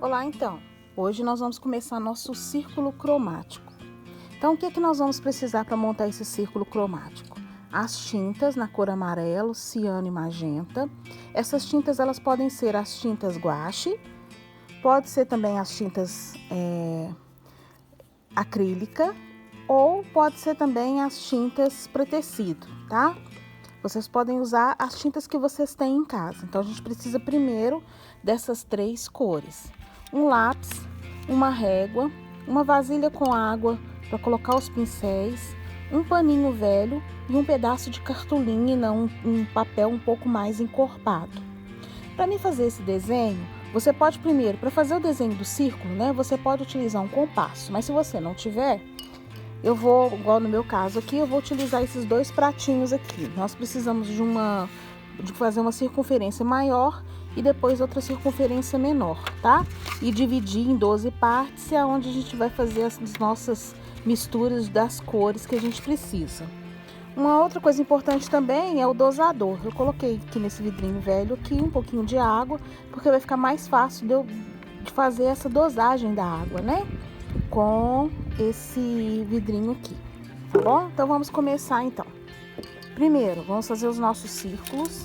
Olá, então. Hoje nós vamos começar nosso círculo cromático. Então, o que nós vamos precisar para montar esse círculo cromático? As tintas na cor amarelo, ciano e magenta. Essas tintas elas podem ser as tintas guache, pode ser também as tintas acrílica ou pode ser também as tintas para tecido, tá? Vocês podem usar as tintas que vocês têm em casa. Então, a gente precisa primeiro dessas 3 cores. Um lápis, uma régua, uma vasilha com água para colocar os pincéis, um paninho velho e um pedaço de cartolina, um papel um pouco mais encorpado. Para mim fazer esse desenho, você pode primeiro, para fazer o desenho do círculo, né, você pode utilizar um compasso, mas se você não tiver, eu vou, igual no meu caso aqui, eu vou utilizar esses 2 pratinhos aqui. Nós precisamos de fazer uma circunferência maior e depois outra circunferência menor, tá? E dividir em 12 partes, é onde a gente vai fazer as nossas misturas das cores que a gente precisa. Uma outra coisa importante também é o dosador. Eu coloquei aqui nesse vidrinho velho aqui um pouquinho de água, porque vai ficar mais fácil de fazer essa dosagem da água, né? Com esse vidrinho aqui, tá bom? Então vamos começar então. Primeiro, vamos fazer os nossos círculos.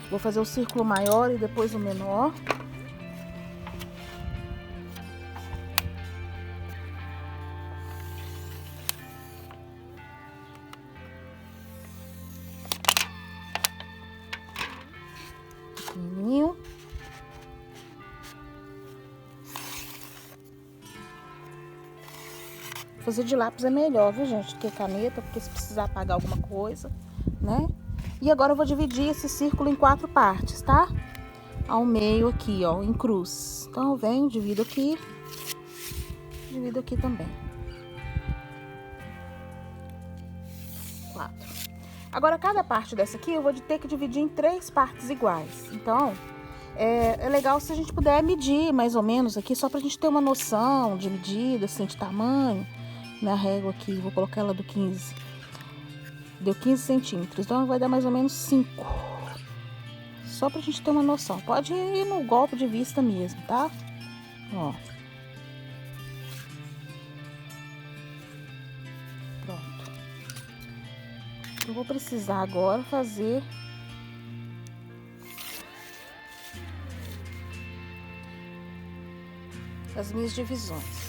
Vou fazer o círculo maior e depois o menor. Pequenininho. Fazer de lápis é melhor, viu, gente, do que caneta, porque se precisar apagar alguma coisa, né? E agora eu vou dividir esse círculo em 4 partes, tá? Ao meio aqui, ó, em cruz. Então, eu venho, divido aqui também. 4. Agora, cada parte dessa aqui eu vou ter que dividir em 3 partes iguais. Então, é legal se a gente puder medir mais ou menos aqui, só pra gente ter uma noção de medida, assim, de tamanho. Minha régua aqui, vou colocar ela do 15. Deu 15 centímetros, então vai dar mais ou menos 5. Só pra gente ter uma noção. Pode ir no golpe de vista mesmo, tá? Ó. Pronto. Eu vou precisar agora fazer as minhas divisões.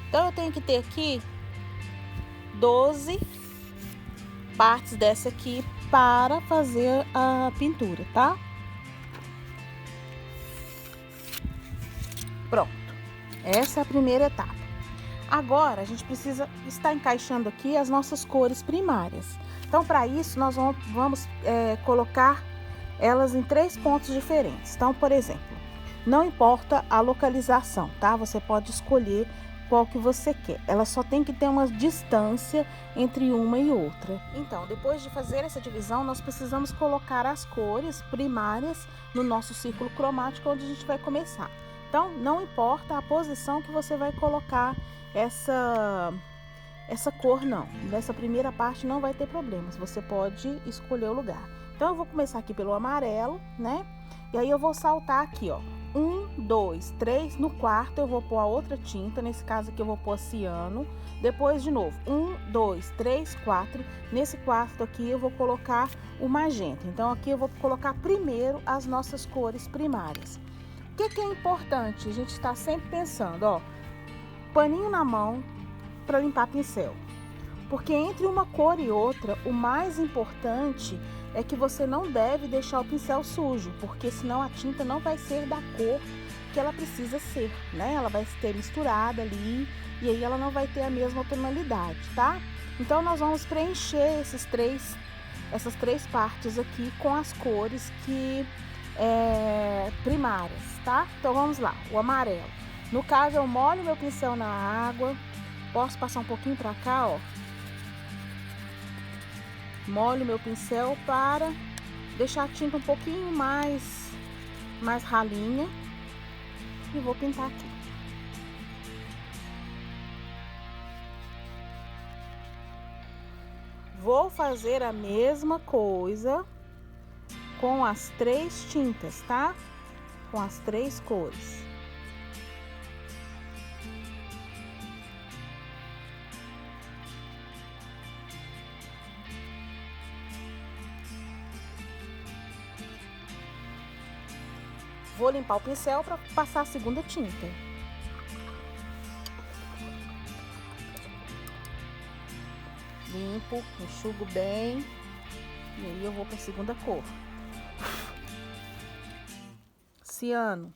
Então, eu tenho que ter aqui 12 partes dessa aqui para fazer a pintura, tá? Pronto. Essa é a primeira etapa. Agora, a gente precisa estar encaixando aqui as nossas cores primárias. Então, para isso, nós vamos colocar elas em 3 pontos diferentes. Então, por exemplo, não importa a localização, tá? Você pode escolher qual que você quer. Ela só tem que ter uma distância entre uma e outra. Então, depois de fazer essa divisão, nós precisamos colocar as cores primárias no nosso círculo cromático, onde a gente vai começar. Então, não importa a posição que você vai colocar essa cor, não. Nessa primeira parte não vai ter problemas, você pode escolher o lugar. Então, eu vou começar aqui pelo amarelo, né? E aí eu vou saltar aqui, ó. 1, 2, 3, no quarto eu vou pôr a outra tinta, nesse caso aqui eu vou pôr ciano, depois de novo, 1, 2, 3, 4, nesse quarto aqui eu vou colocar o magenta, então aqui eu vou colocar primeiro as nossas cores primárias. O que é importante? A gente está sempre pensando, ó, paninho na mão para limpar pincel, porque entre uma cor e outra, o mais importante é que você não deve deixar o pincel sujo, porque senão a tinta não vai ser da cor que ela precisa ser, né? Ela vai ter misturada ali e aí ela não vai ter a mesma tonalidade, tá? Então, nós vamos preencher essas três partes aqui com as cores primárias, tá? Então, vamos lá, o amarelo. No caso, eu molho meu pincel na água, posso passar um pouquinho pra cá, ó. Molho meu pincel para deixar a tinta um pouquinho mais ralinha e vou pintar aqui. Vou fazer a mesma coisa com as 3 tintas, tá? com as 3 cores. Vou limpar o pincel para passar a segunda tinta. Limpo, enxugo bem e aí eu vou para a segunda cor. Ciano.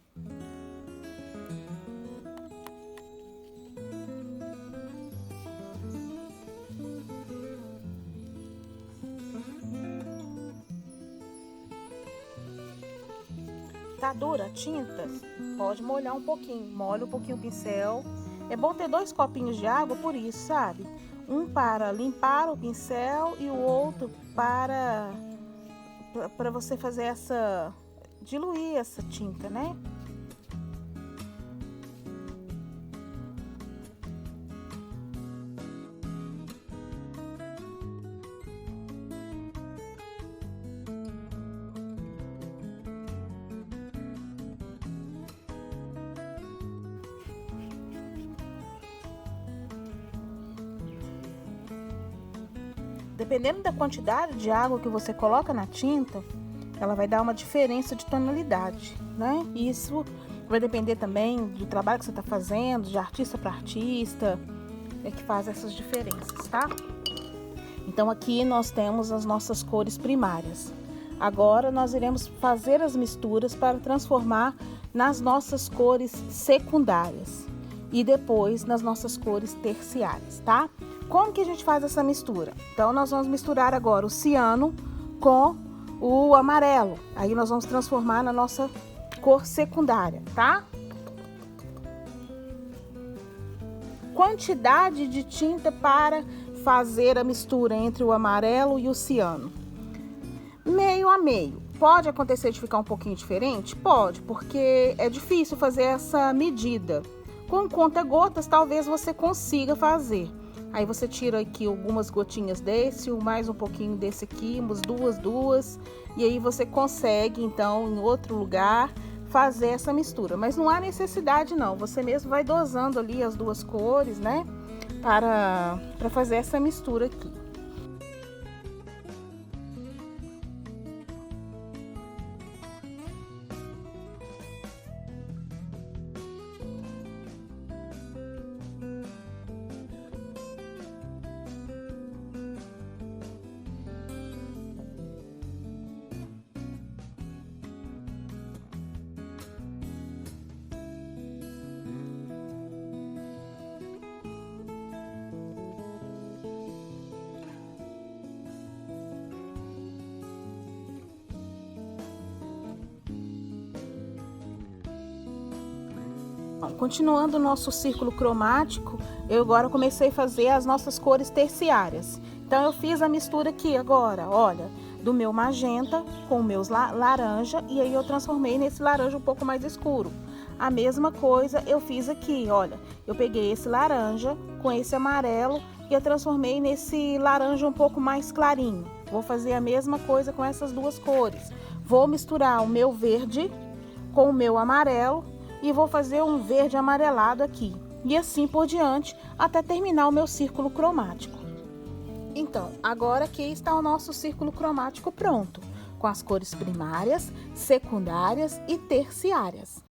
Tá dura a tinta? Pode molhar um pouquinho. Molha um pouquinho o pincel. É bom ter 2 copinhos de água por isso, sabe? Um para limpar o pincel e o outro para você fazer diluir essa tinta, né? Dependendo da quantidade de água que você coloca na tinta, ela vai dar uma diferença de tonalidade, né? Isso vai depender também do trabalho que você está fazendo, de artista para artista, que faz essas diferenças, tá? Então aqui nós temos as nossas cores primárias. Agora nós iremos fazer as misturas para transformar nas nossas cores secundárias e depois nas nossas cores terciárias, tá? Como que a gente faz essa mistura? Então, nós vamos misturar agora o ciano com o amarelo. Aí, nós vamos transformar na nossa cor secundária, tá? Quantidade de tinta para fazer a mistura entre o amarelo e o ciano. Meio a meio. Pode acontecer de ficar um pouquinho diferente? Pode, porque é difícil fazer essa medida. Com conta-gotas, talvez você consiga fazer. Aí você tira aqui algumas gotinhas desse, mais um pouquinho desse aqui, umas duas. E aí você consegue, então, em outro lugar, fazer essa mistura. Mas não há necessidade, não. Você mesmo vai dosando ali as 2 cores, né? Para fazer essa mistura aqui. Continuando o nosso círculo cromático, eu agora comecei a fazer as nossas cores terciárias. Então, eu fiz a mistura aqui agora, olha, do meu magenta com o meu laranja, e aí eu transformei nesse laranja um pouco mais escuro. A mesma coisa eu fiz aqui, olha, eu peguei esse laranja com esse amarelo e eu transformei nesse laranja um pouco mais clarinho. Vou fazer a mesma coisa com essas 2 cores. Vou misturar o meu verde com o meu amarelo e vou fazer um verde amarelado aqui. E assim por diante, até terminar o meu círculo cromático. Então, agora aqui está o nosso círculo cromático pronto, com as cores primárias, secundárias e terciárias.